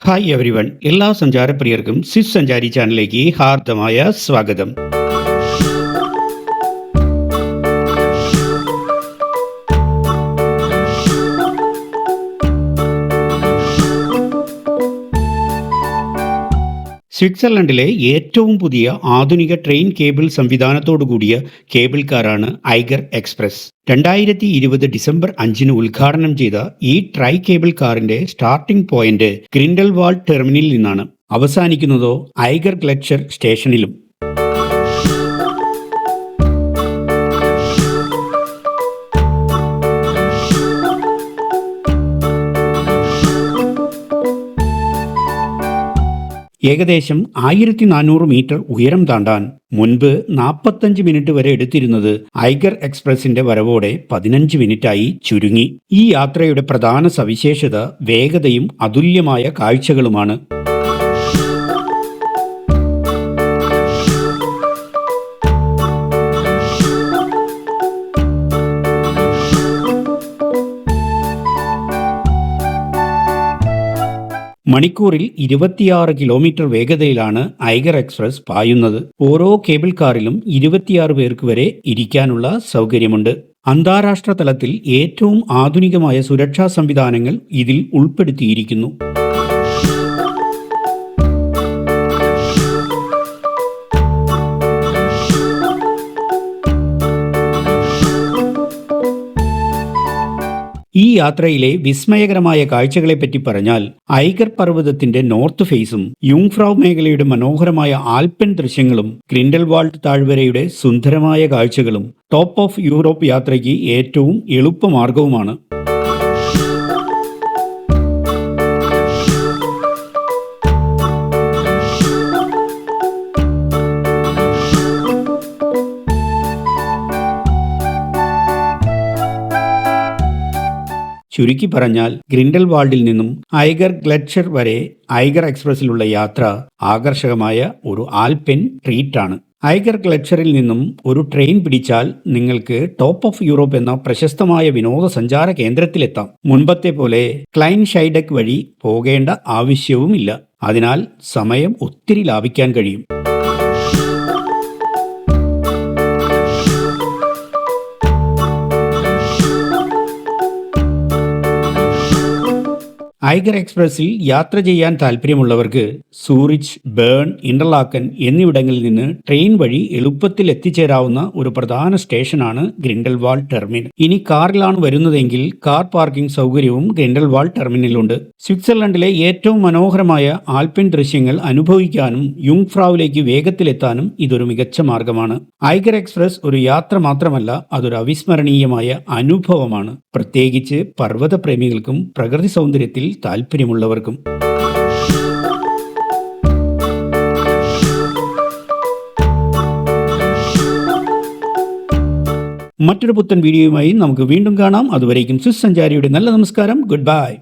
Hi everyone, എല്ലാ സഞ്ചാരപ്രിയർക്കും Swiss സഞ്ചാരി ചാനലിലേക്ക് ഹാർദമായ സ്വാഗതം. സ്വിറ്റ്സർലൻഡിലെ ഏറ്റവും പുതിയ ആധുനിക ട്രെയിൻ കേബിൾ സംവിധാനത്തോടു കൂടിയ കേബിൾ കാറാണ് ഐഗർ എക്സ്പ്രസ്. 2020 ഡിസംബർ 5 ഉദ്ഘാടനം ചെയ്ത ഈ ട്രൈ കേബിൾ കാറിന്റെ സ്റ്റാർട്ടിംഗ് പോയിന്റ് ഗ്രിൻഡൽവാൾഡ് ടെർമിനലിൽ നിന്നാണ്. അവസാനിക്കുന്നതോ ഐഗർ ഗ്ലെറ്റ്ഷർ സ്റ്റേഷനിലും. ഏകദേശം 1400 മീറ്റർ ഉയരം താണ്ടാൻ മുൻപ് 45 മിനിറ്റ് വരെ എടുത്തിരുന്നത് ഐഗർ എക്സ്പ്രസിന്റെ വരവോടെ 15 മിനിറ്റായി ചുരുങ്ങി. ഈ യാത്രയുടെ പ്രധാന സവിശേഷത വേഗതയും അതുല്യമായ കാഴ്ചകളുമാണ്. മണിക്കൂറിൽ 26 കിലോമീറ്റർ വേഗതയിലാണ് ഐഗർ എക്സ്പ്രസ് പായുന്നത്. ഓരോ കേബിൾ കാറിലും 26 പേർക്ക് വരെ ഇരിക്കാനുള്ള സൗകര്യമുണ്ട്. അന്താരാഷ്ട്ര തലത്തിൽ ഏറ്റവും ആധുനികമായ സുരക്ഷാ സംവിധാനങ്ങൾ ഇതിൽ ഉൾപ്പെടുത്തിയിരിക്കുന്നു. ഈ യാത്രയിലെ വിസ്മയകരമായ കാഴ്ചകളെപ്പറ്റി പറഞ്ഞാൽ ഐഗർ പർവ്വതത്തിന്റെ നോർത്ത് ഫേസും യുങ്ഫ്രൗ മേഖലയുടെ മനോഹരമായ ആൽപ്പൻ ദൃശ്യങ്ങളും ഗ്രിൻഡൽവാൾഡ് താഴ്വരയുടെ സുന്ദരമായ കാഴ്ചകളും ടോപ്പ് ഓഫ് യൂറോപ്പ് യാത്രയ്ക്ക് ഏറ്റവും എളുപ്പമാർഗവുമാണ്. ചുരുക്കി പറഞ്ഞാൽ ഗ്രിൻഡൽവാൾഡിൽ നിന്നും ഐഗർ ഗ്ലെറ്റ്ഷർ വരെ ഐഗർ എക്സ്പ്രസിലുള്ള യാത്ര ആകർഷകമായ ഒരു ആൽപെൻ ട്രീറ്റാണ്. ഐഗർ ഗ്ലെറ്റ്ഷറിൽ നിന്നും ഒരു ട്രെയിൻ പിടിച്ചാൽ നിങ്ങൾക്ക് ടോപ്പ് ഓഫ് യൂറോപ്പ് എന്ന പ്രശസ്തമായ വിനോദസഞ്ചാര കേന്ദ്രത്തിലെത്താം. മുൻപത്തെ പോലെ ക്ലൈൻ ഷൈഡക് വഴി പോകേണ്ട ആവശ്യവുമില്ല. അതിനാൽ സമയം ഒത്തിരി ലാഭിക്കാൻ കഴിയും. ഐഗർ എക്സ്പ്രസിൽ യാത്ര ചെയ്യാൻ താല്പര്യമുള്ളവർക്ക് സൂറിച്ച്, ബേൺ, ഇന്റർലാക്കൻ എന്നിവിടങ്ങളിൽ നിന്ന് ട്രെയിൻ വഴി എളുപ്പത്തിൽ എത്തിച്ചേരാവുന്ന ഒരു പ്രധാന സ്റ്റേഷനാണ് ഗ്രിൻഡൽവാൾഡ് ടെർമിനൽ. ഇനി കാറിലാണ് വരുന്നതെങ്കിൽ കാർ പാർക്കിംഗ് സൗകര്യവും ഗ്രിൻഡൽവാൾഡ് ടെർമിനലുണ്ട്. സ്വിറ്റ്സർലൻഡിലെ ഏറ്റവും മനോഹരമായ ആൽപ്പിൻ ദൃശ്യങ്ങൾ അനുഭവിക്കാനും യുങ്ഫ്രൗവിലേക്ക് വേഗത്തിലെത്താനും ഇതൊരു മികച്ച മാർഗമാണ്. ഐഗർ എക്സ്പ്രസ് ഒരു യാത്ര മാത്രമല്ല, അതൊരു അവിസ്മരണീയമായ അനുഭവമാണ്. പ്രത്യേകിച്ച് പർവ്വത പ്രേമികൾക്കും പ്രകൃതി സൗന്ദര്യത്തിൽ താല്പര്യമുള്ളവർക്കും. മറ്റൊരു പുത്തൻ വീഡിയോയുമായി നമുക്ക് വീണ്ടും കാണാം. അതുവരേക്കും സ്വിസ് സഞ്ചാരിയുടെ നല്ല നമസ്കാരം. Good bye.